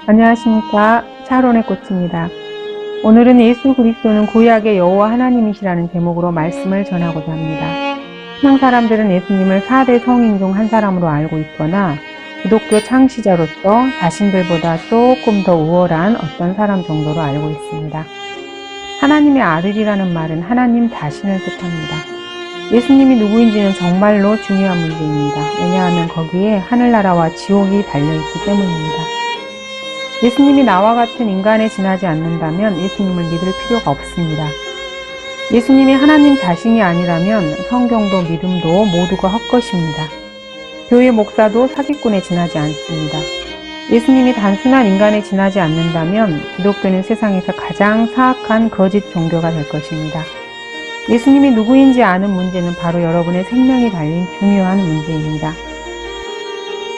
안녕하십니까. 샤론의 꽃입니다. 오늘은 예수 그리스도는 구약의 여호와 하나님이시라는 제목으로 말씀을 전하고자 합니다. 신앙 사람들은 예수님을 4대 성인 중 한 사람으로 알고 있거나 기독교 창시자로서 자신들보다 조금 더 우월한 어떤 사람 정도로 알고 있습니다. 하나님의 아들이라는 말은 하나님 자신을 뜻합니다. 예수님이 누구인지는 정말로 중요한 문제입니다. 왜냐하면 거기에 하늘나라와 지옥이 달려있기 때문입니다. 예수님이 나와 같은 인간에 지나지 않는다면 예수님을 믿을 필요가 없습니다. 예수님이 하나님 자신이 아니라면 성경도 믿음도 모두가 헛것입니다. 교회 목사도 사기꾼에 지나지 않습니다. 예수님이 단순한 인간에 지나지 않는다면 기독교는 세상에서 가장 사악한 거짓 종교가 될 것입니다. 예수님이 누구인지 아는 문제는 바로 여러분의 생명이 달린 중요한 문제입니다.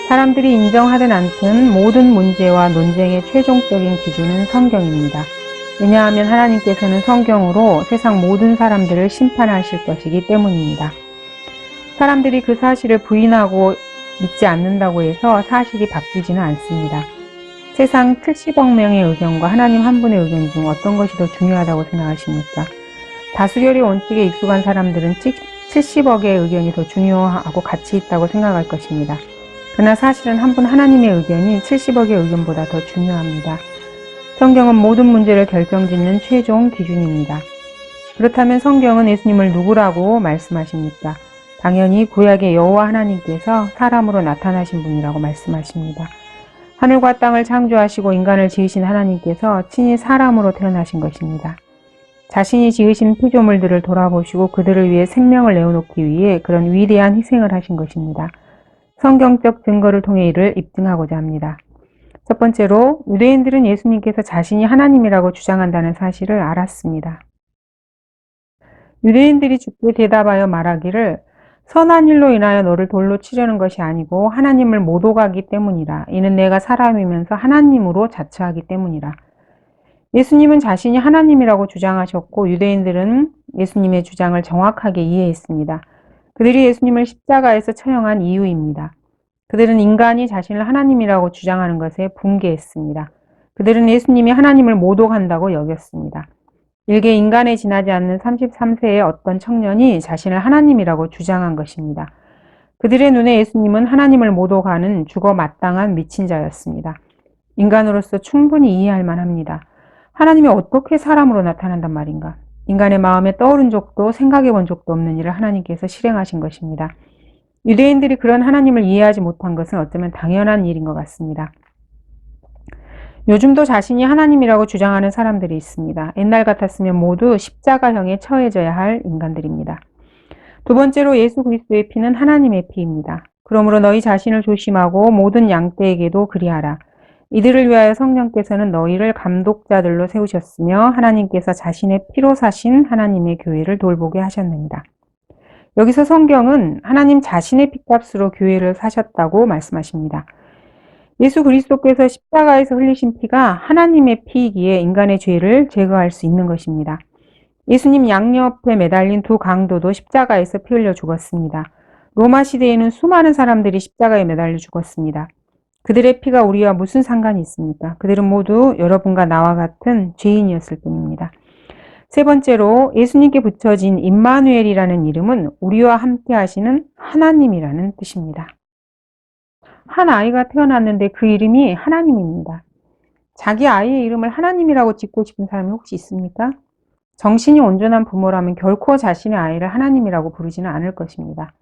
사람들이 인정하든 않든 모든 문제와 논쟁의 최종적인 기준은 성경입니다. 왜냐하면 하나님께서는 성경으로 세상 모든 사람들을 심판하실 것이기 때문입니다. 사람들이 그 사실을 부인하고 믿지 않는다고 해서 사실이 바뀌지는 않습니다. 세상 70억 명의 의견과 하나님 한 분의 의견 중 어떤 것이 더 중요하다고 생각하십니까? 다수결의 원칙에 익숙한 사람들은 70억의 의견이 더 중요하고 가치 있다고 생각할 것입니다. 그러나 사실은 한 분 하나님의 의견이 70억의 의견보다 더 중요합니다. 성경은 모든 문제를 결정짓는 최종 기준입니다. 그렇다면 성경은 예수님을 누구라고 말씀하십니까? 당연히 구약의 여호와 하나님께서 사람으로 나타나신 분이라고 말씀하십니다. 하늘과 땅을 창조하시고 인간을 지으신 하나님께서 친히 사람으로 태어나신 것입니다. 자신이 지으신 피조물들을 돌아보시고 그들을 위해 생명을 내어놓기 위해 그런 위대한 희생을 하신 것입니다. 성경적 증거를 통해 이를 입증하고자 합니다. 첫 번째로 유대인들은 예수님께서 자신이 하나님이라고 주장한다는 사실을 알았습니다. 유대인들이 주께 대답하여 말하기를 선한 일로 인하여 너를 돌로 치려는 것이 아니고 하나님을 못 오가기 때문이라. 이는 내가 사람이면서 하나님으로 자처하기 때문이라. 예수님은 자신이 하나님이라고 주장하셨고 유대인들은 예수님의 주장을 정확하게 이해했습니다. 그들이 예수님을 십자가에서 처형한 이유입니다. 그들은 인간이 자신을 하나님이라고 주장하는 것에 분개했습니다. 그들은 예수님이 하나님을 모독한다고 여겼습니다. 일개 인간에 지나지 않는 33세의 어떤 청년이 자신을 하나님이라고 주장한 것입니다. 그들의 눈에 예수님은 하나님을 모독하는 죽어 마땅한 미친 자였습니다. 인간으로서 충분히 이해할 만합니다. 하나님이 어떻게 사람으로 나타난단 말인가? 인간의 마음에 떠오른 적도 생각해 본 적도 없는 일을 하나님께서 실행하신 것입니다. 유대인들이 그런 하나님을 이해하지 못한 것은 어쩌면 당연한 일인 것 같습니다. 요즘도 자신이 하나님이라고 주장하는 사람들이 있습니다. 옛날 같았으면 모두 십자가형에 처해져야 할 인간들입니다. 두 번째로 예수 그리스도의 피는 하나님의 피입니다. 그러므로 너희 자신을 조심하고 모든 양떼에게도 그리하라. 이들을 위하여 성령께서는 너희를 감독자들로 세우셨으며 하나님께서 자신의 피로 사신 하나님의 교회를 돌보게 하셨느니라. 여기서 성경은 하나님 자신의 피값으로 교회를 사셨다고 말씀하십니다. 예수 그리스도께서 십자가에서 흘리신 피가 하나님의 피이기에 인간의 죄를 제거할 수 있는 것입니다. 예수님 양옆에 매달린 두 강도도 십자가에서 피 흘려 죽었습니다. 로마 시대에는 수많은 사람들이 십자가에 매달려 죽었습니다. 그들의 피가 우리와 무슨 상관이 있습니까? 그들은 모두 여러분과 나와 같은 죄인이었을 뿐입니다. 세 번째로 예수님께 붙여진 임마누엘이라는 이름은 우리와 함께 하시는 하나님이라는 뜻입니다. 한 아이가 태어났는데 그 이름이 하나님입니다. 자기 아이의 이름을 하나님이라고 짓고 싶은 사람이 혹시 있습니까? 정신이 온전한 부모라면 결코 자신의 아이를 하나님이라고 부르지는 않을 것입니다.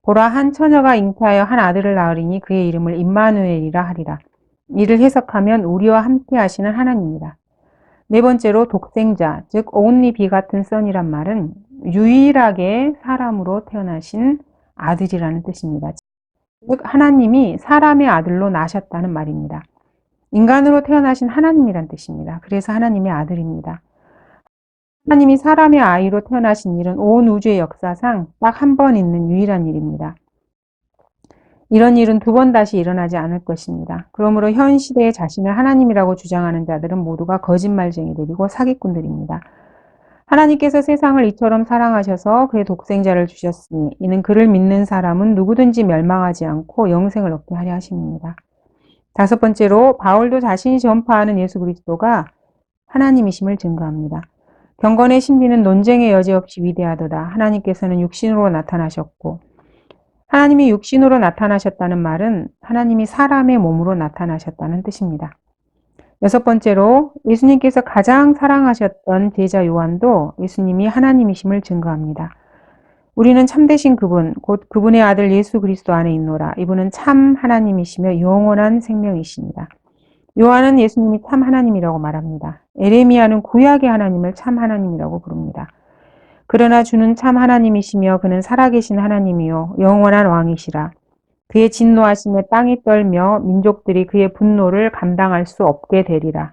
보라, 한 처녀가 잉태하여 한 아들을 낳으리니 그의 이름을 임마누엘이라 하리라. 이를 해석하면 우리와 함께 하시는 하나님이다. 네 번째로 독생자, 즉 only begotten son이란 말은 유일하게 사람으로 태어나신 아들이라는 뜻입니다. 즉 하나님이 사람의 아들로 나셨다는 말입니다. 인간으로 태어나신 하나님이란 뜻입니다. 그래서 하나님의 아들입니다. 하나님이 사람의 아이로 태어나신 일은 온 우주의 역사상 딱 한 번 있는 유일한 일입니다. 이런 일은 두 번 다시 일어나지 않을 것입니다. 그러므로 현 시대에 자신을 하나님이라고 주장하는 자들은 모두가 거짓말쟁이들이고 사기꾼들입니다. 하나님께서 세상을 이처럼 사랑하셔서 그의 독생자를 주셨으니 이는 그를 믿는 사람은 누구든지 멸망하지 않고 영생을 얻게 하려 하심입니다. 다섯 번째로 바울도 자신이 전파하는 예수 그리스도가 하나님이심을 증거합니다. 경건의 신비는 논쟁의 여지 없이 위대하도다. 하나님께서는 육신으로 나타나셨고, 하나님이 육신으로 나타나셨다는 말은 하나님이 사람의 몸으로 나타나셨다는 뜻입니다. 여섯 번째로 예수님께서 가장 사랑하셨던 제자 요한도 예수님이 하나님이심을 증거합니다. 우리는 참되신 그분, 곧 그분의 아들 예수 그리스도 안에 있노라. 이분은 참 하나님이시며 영원한 생명이십니다. 요한은 예수님이 참 하나님이라고 말합니다. 에레미야는 구약의 하나님을 참 하나님이라고 부릅니다. 그러나 주는 참 하나님이시며 그는 살아계신 하나님이요 영원한 왕이시라. 그의 진노하심에 땅이 떨며 민족들이 그의 분노를 감당할 수 없게 되리라.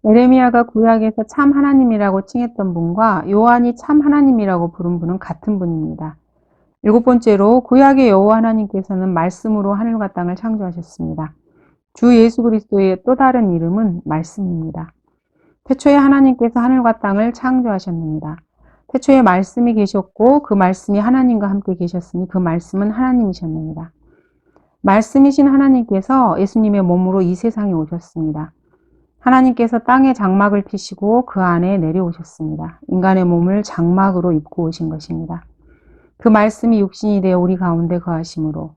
에레미야가 구약에서 참 하나님이라고 칭했던 분과 요한이 참 하나님이라고 부른 분은 같은 분입니다. 일곱 번째로 구약의 여호와 하나님께서는 말씀으로 하늘과 땅을 창조하셨습니다. 주 예수 그리스도의 또 다른 이름은 말씀입니다. 태초에 하나님께서 하늘과 땅을 창조하셨습니다. 태초에 말씀이 계셨고 그 말씀이 하나님과 함께 계셨으니 그 말씀은 하나님이셨습니다. 말씀이신 하나님께서 예수님의 몸으로 이 세상에 오셨습니다. 하나님께서 땅에 장막을 피시고 그 안에 내려오셨습니다. 인간의 몸을 장막으로 입고 오신 것입니다. 그 말씀이 육신이 되어 우리 가운데 거하심으로.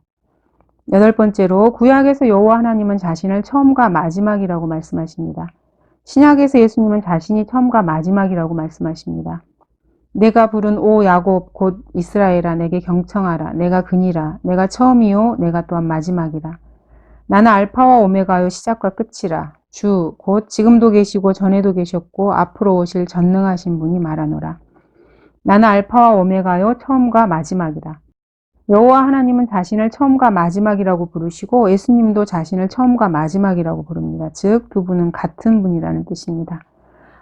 여덟 번째로 구약에서 여호와 하나님은 자신을 처음과 마지막이라고 말씀하십니다. 신약에서 예수님은 자신이 처음과 마지막이라고 말씀하십니다. 내가 부른 오 야곱 곧 이스라엘아 내게 경청하라. 내가 그니라. 내가 처음이요 내가 또한 마지막이라. 나는 알파와 오메가요 시작과 끝이라. 주 곧 지금도 계시고 전에도 계셨고 앞으로 오실 전능하신 분이 말하노라. 나는 알파와 오메가요 처음과 마지막이라. 여호와 하나님은 자신을 처음과 마지막이라고 부르시고 예수님도 자신을 처음과 마지막이라고 부릅니다. 즉 두 분은 같은 분이라는 뜻입니다.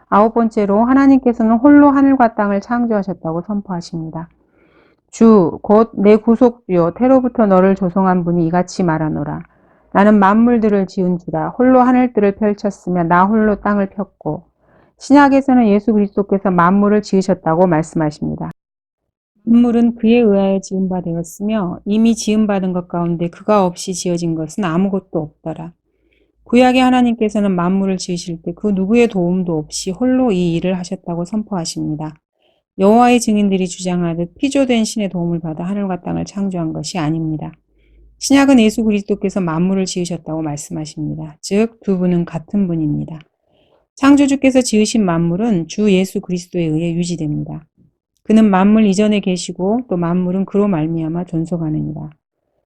아홉 번째로 하나님께서는 홀로 하늘과 땅을 창조하셨다고 선포하십니다. 주, 곧 내 구속주요 태로부터 너를 조성한 분이 이같이 말하노라. 나는 만물들을 지은 주라. 홀로 하늘들을 펼쳤으며 나 홀로 땅을 폈고. 신약에서는 예수 그리스도께서 만물을 지으셨다고 말씀하십니다. 만물은 그에 의하여 지은 바 되었으며 이미 지음받은 것 가운데 그가 없이 지어진 것은 아무것도 없더라. 구약의 하나님께서는 만물을 지으실 때 그 누구의 도움도 없이 홀로 이 일을 하셨다고 선포하십니다. 여호와의 증인들이 주장하듯 피조된 신의 도움을 받아 하늘과 땅을 창조한 것이 아닙니다. 신약은 예수 그리스도께서 만물을 지으셨다고 말씀하십니다. 즉 두 분은 같은 분입니다. 창조주께서 지으신 만물은 주 예수 그리스도에 의해 유지됩니다. 그는 만물 이전에 계시고 또 만물은 그로 말미암아 존속하느니라.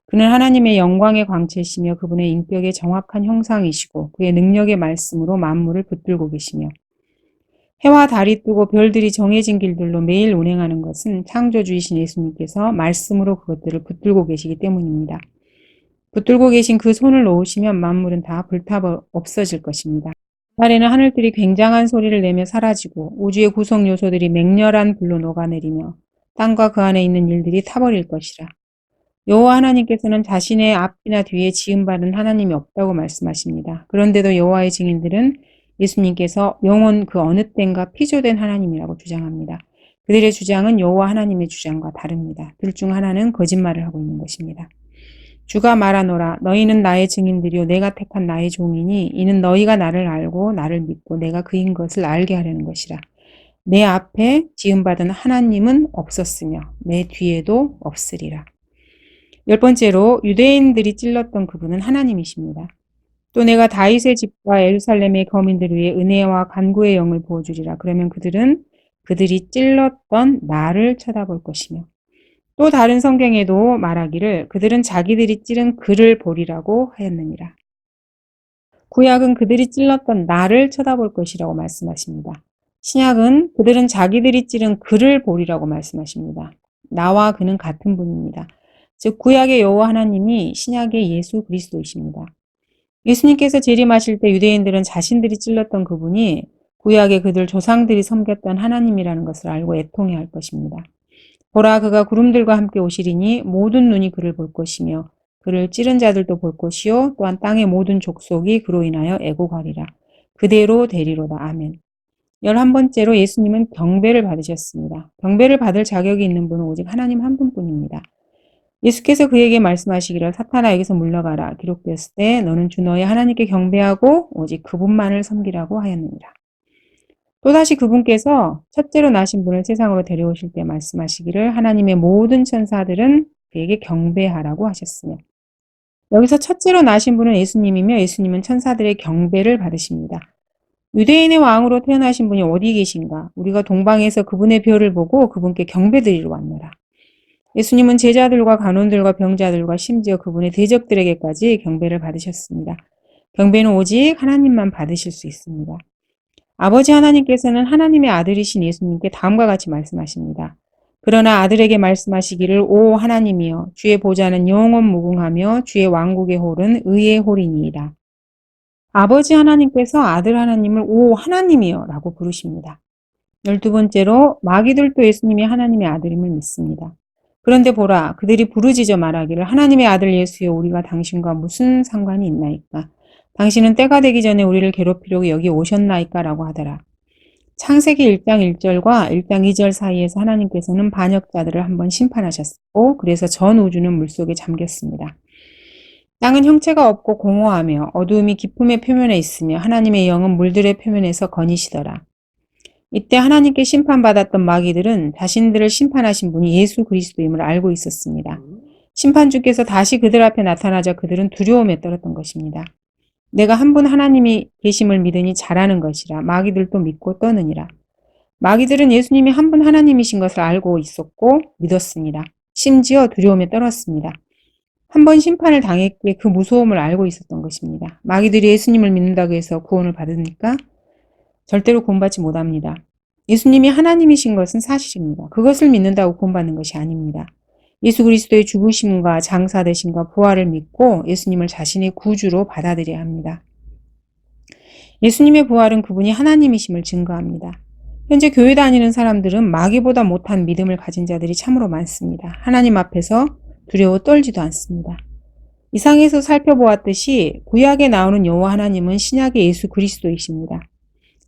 그는 하나님의 영광의 광채시며 그분의 인격의 정확한 형상이시고 그의 능력의 말씀으로 만물을 붙들고 계시며 해와 달이 뜨고 별들이 정해진 길들로 매일 운행하는 것은 창조주이신 예수님께서 말씀으로 그것들을 붙들고 계시기 때문입니다. 붙들고 계신 그 손을 놓으시면 만물은 다 불타 없어질 것입니다. 그날에는 하늘들이 굉장한 소리를 내며 사라지고 우주의 구성 요소들이 맹렬한 불로 녹아내리며 땅과 그 안에 있는 일들이 타버릴 것이라. 여호와 하나님께서는 자신의 앞이나 뒤에 지음받은 하나님이 없다고 말씀하십니다. 그런데도 여호와의 증인들은 예수님께서 영원 그 어느 때인가 피조된 하나님이라고 주장합니다. 그들의 주장은 여호와 하나님의 주장과 다릅니다. 둘 중 하나는 거짓말을 하고 있는 것입니다. 주가 말하노라. 너희는 나의 증인들이요 내가 택한 나의 종이니 이는 너희가 나를 알고 나를 믿고 내가 그인 것을 알게 하려는 것이라. 내 앞에 지음받은 하나님은 없었으며 내 뒤에도 없으리라. 열 번째로 유대인들이 찔렀던 그분은 하나님이십니다. 또 내가 다윗의 집과 예루살렘의 거민들 위해 은혜와 간구의 영을 부어주리라. 그러면 그들은 그들이 찔렀던 나를 쳐다볼 것이며 또 다른 성경에도 말하기를 그들은 자기들이 찌른 그를 보리라고 하였느니라. 구약은 그들이 찔렀던 나를 쳐다볼 것이라고 말씀하십니다. 신약은 그들은 자기들이 찌른 그를 보리라고 말씀하십니다. 나와 그는 같은 분입니다. 즉 구약의 여호와 하나님이 신약의 예수 그리스도이십니다. 예수님께서 재림하실 때 유대인들은 자신들이 찔렀던 그분이 구약의 그들 조상들이 섬겼던 하나님이라는 것을 알고 애통해 할 것입니다. 보라 그가 구름들과 함께 오시리니 모든 눈이 그를 볼 것이며 그를 찌른 자들도 볼 것이요 또한 땅의 모든 족속이 그로 인하여 애곡하리라. 그대로 되리로다. 아멘. 11번째로 예수님은 경배를 받으셨습니다. 경배를 받을 자격이 있는 분은 오직 하나님 한 분뿐입니다. 예수께서 그에게 말씀하시기를 사탄아 여기서 물러가라 기록되었을 때 너는 주 너의 하나님께 경배하고 오직 그분만을 섬기라고 하였느니라. 또다시 그분께서 첫째로 나신 분을 세상으로 데려오실 때 말씀하시기를 하나님의 모든 천사들은 그에게 경배하라고 하셨으며 여기서 첫째로 나신 분은 예수님이며 예수님은 천사들의 경배를 받으십니다. 유대인의 왕으로 태어나신 분이 어디 계신가? 우리가 동방에서 그분의 별을 보고 그분께 경배드리러 왔노라. 예수님은 제자들과 간원들과 병자들과 심지어 그분의 대적들에게까지 경배를 받으셨습니다. 경배는 오직 하나님만 받으실 수 있습니다. 아버지 하나님께서는 하나님의 아들이신 예수님께 다음과 같이 말씀하십니다. 그러나 아들에게 말씀하시기를 오 하나님이여 주의 보좌는 영원 무궁하며 주의 왕국의 홀은 의의 홀이니이다. 아버지 하나님께서 아들 하나님을 오 하나님이여 라고 부르십니다. 12번째로 마귀들도 예수님이 하나님의 아들임을 믿습니다. 그런데 보라 그들이 부르짖어 말하기를 하나님의 아들 예수여 우리가 당신과 무슨 상관이 있나이까? 당신은 때가 되기 전에 우리를 괴롭히려고 여기 오셨나이까? 라고 하더라. 창세기 1장 1절과 1장 2절 사이에서 하나님께서는 반역자들을 한번 심판하셨고 그래서 전 우주는 물속에 잠겼습니다. 땅은 형체가 없고 공허하며 어두움이 깊음의 표면에 있으며 하나님의 영은 물들의 표면에서 거니시더라. 이때 하나님께 심판받았던 마귀들은 자신들을 심판하신 분이 예수 그리스도임을 알고 있었습니다. 심판주께서 다시 그들 앞에 나타나자 그들은 두려움에 떨었던 것입니다. 내가 한 분 하나님이 계심을 믿으니 잘하는 것이라 마귀들도 믿고 떠느니라. 마귀들은 예수님이 한 분 하나님이신 것을 알고 있었고 믿었습니다. 심지어 두려움에 떨었습니다. 한 번 심판을 당했기에 그 무서움을 알고 있었던 것입니다. 마귀들이 예수님을 믿는다고 해서 구원을 받으니까 절대로 구원받지 못합니다. 예수님이 하나님이신 것은 사실입니다. 그것을 믿는다고 구원받는 것이 아닙니다. 예수 그리스도의 죽으심과 장사되심과 부활을 믿고 예수님을 자신의 구주로 받아들여야 합니다. 예수님의 부활은 그분이 하나님이심을 증거합니다. 현재 교회 다니는 사람들은 마귀보다 못한 믿음을 가진 자들이 참으로 많습니다. 하나님 앞에서 두려워 떨지도 않습니다. 이상에서 살펴보았듯이 구약에 나오는 여호와 하나님은 신약의 예수 그리스도이십니다.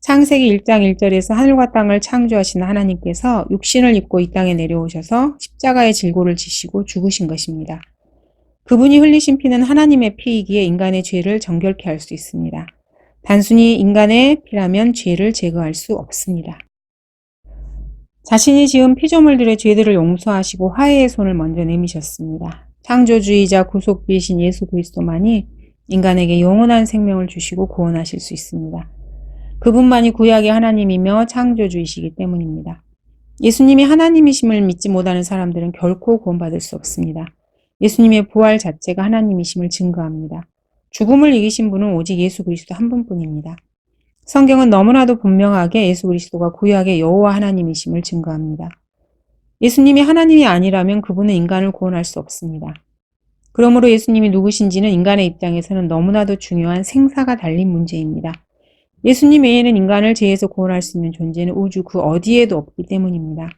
창세기 1장 1절에서 하늘과 땅을 창조하신 하나님께서 육신을 입고 이 땅에 내려오셔서 십자가의 질고를 지시고 죽으신 것입니다. 그분이 흘리신 피는 하나님의 피이기에 인간의 죄를 정결케 할 수 있습니다. 단순히 인간의 피라면 죄를 제거할 수 없습니다. 자신이 지은 피조물들의 죄들을 용서하시고 화해의 손을 먼저 내미셨습니다. 창조주의자 구속주이신 예수 그리스도만이 인간에게 영원한 생명을 주시고 구원하실 수 있습니다. 그분만이 구약의 하나님이며 창조주이시기 때문입니다. 예수님이 하나님이심을 믿지 못하는 사람들은 결코 구원받을 수 없습니다. 예수님의 부활 자체가 하나님이심을 증거합니다. 죽음을 이기신 분은 오직 예수 그리스도 한 분뿐입니다. 성경은 너무나도 분명하게 예수 그리스도가 구약의 여호와 하나님이심을 증거합니다. 예수님이 하나님이 아니라면 그분은 인간을 구원할 수 없습니다. 그러므로 예수님이 누구신지는 인간의 입장에서는 너무나도 중요한 생사가 달린 문제입니다. 예수님 외에는 인간을 죄에서 구원할 수 있는 존재는 우주 그 어디에도 없기 때문입니다.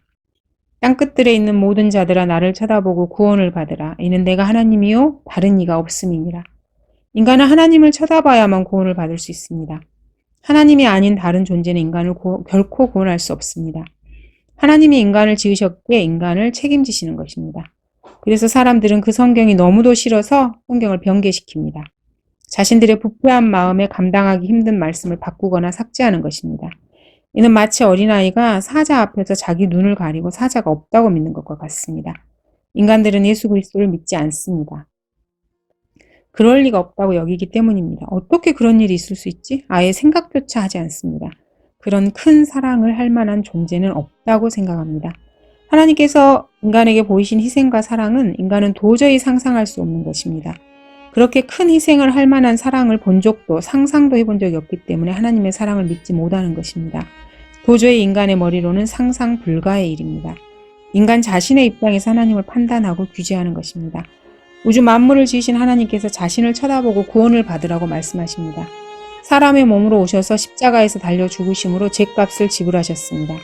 땅끝들에 있는 모든 자들아 나를 쳐다보고 구원을 받으라. 이는 내가 하나님이요 다른 이가 없음이니라. 인간은 하나님을 쳐다봐야만 구원을 받을 수 있습니다. 하나님이 아닌 다른 존재는 인간을 결코 구원할 수 없습니다. 하나님이 인간을 지으셨기에 인간을 책임지시는 것입니다. 그래서 사람들은 그 성경이 너무도 싫어서 성경을 변개시킵니다. 자신들의 부패한 마음에 감당하기 힘든 말씀을 바꾸거나 삭제하는 것입니다. 이는 마치 어린아이가 사자 앞에서 자기 눈을 가리고 사자가 없다고 믿는 것과 같습니다. 인간들은 예수 그리스도를 믿지 않습니다. 그럴 리가 없다고 여기기 때문입니다. 어떻게 그런 일이 있을 수 있지? 아예 생각조차 하지 않습니다. 그런 큰 사랑을 할 만한 존재는 없다고 생각합니다. 하나님께서 인간에게 보이신 희생과 사랑은 인간은 도저히 상상할 수 없는 것입니다. 그렇게 큰 희생을 할 만한 사랑을 본 적도 상상도 해본 적이 없기 때문에 하나님의 사랑을 믿지 못하는 것입니다. 도저히 인간의 머리로는 상상 불가의 일입니다. 인간 자신의 입장에서 하나님을 판단하고 규제하는 것입니다. 우주 만물을 지으신 하나님께서 자신을 쳐다보고 구원을 받으라고 말씀하십니다. 사람의 몸으로 오셔서 십자가에서 달려 죽으심으로 죗값을 지불하셨습니다.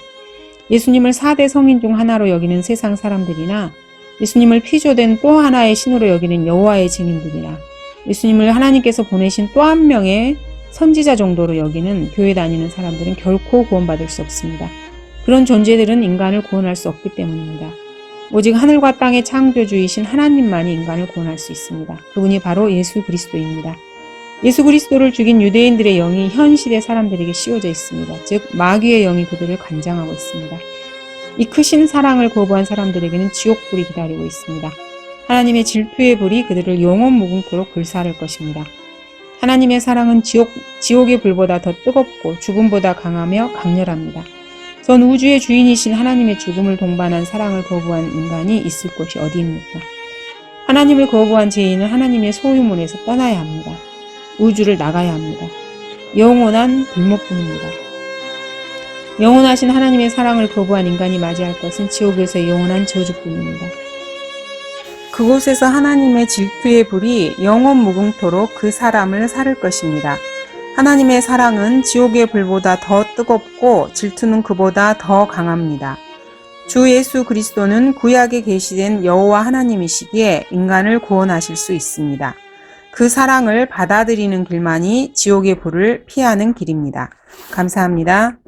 예수님을 4대 성인 중 하나로 여기는 세상 사람들이나 예수님을 피조된 또 하나의 신으로 여기는 여호와의 증인들이나 예수님을 하나님께서 보내신 또 한 명의 선지자 정도로 여기는 교회 다니는 사람들은 결코 구원받을 수 없습니다. 그런 존재들은 인간을 구원할 수 없기 때문입니다. 오직 하늘과 땅의 창조주이신 하나님만이 인간을 구원할 수 있습니다. 그분이 바로 예수 그리스도입니다. 예수 그리스도를 죽인 유대인들의 영이 현 시대 사람들에게 씌워져 있습니다. 즉 마귀의 영이 그들을 관장하고 있습니다. 이 크신 사랑을 거부한 사람들에게는 지옥불이 기다리고 있습니다. 하나님의 질투의 불이 그들을 영원 무궁토록 불사를 것입니다. 하나님의 사랑은 지옥의 불보다 더 뜨겁고 죽음보다 강하며 강렬합니다. 전 우주의 주인이신 하나님의 죽음을 동반한 사랑을 거부한 인간이 있을 곳이 어디입니까? 하나님을 거부한 죄인은 하나님의 소유문에서 떠나야 합니다. 우주를 나가야 합니다. 영원한 불못뿐입니다. 영원하신 하나님의 사랑을 거부한 인간이 맞이할 것은 지옥에서의 영원한 저주뿐입니다. 그곳에서 하나님의 질투의 불이 영원 무궁토록 그 사람을 사를 것입니다. 하나님의 사랑은 지옥의 불보다 더 뜨겁고 질투는 그보다 더 강합니다. 주 예수 그리스도는 구약에 계시된 여호와 하나님이시기에 인간을 구원하실 수 있습니다. 그 사랑을 받아들이는 길만이 지옥의 불을 피하는 길입니다. 감사합니다.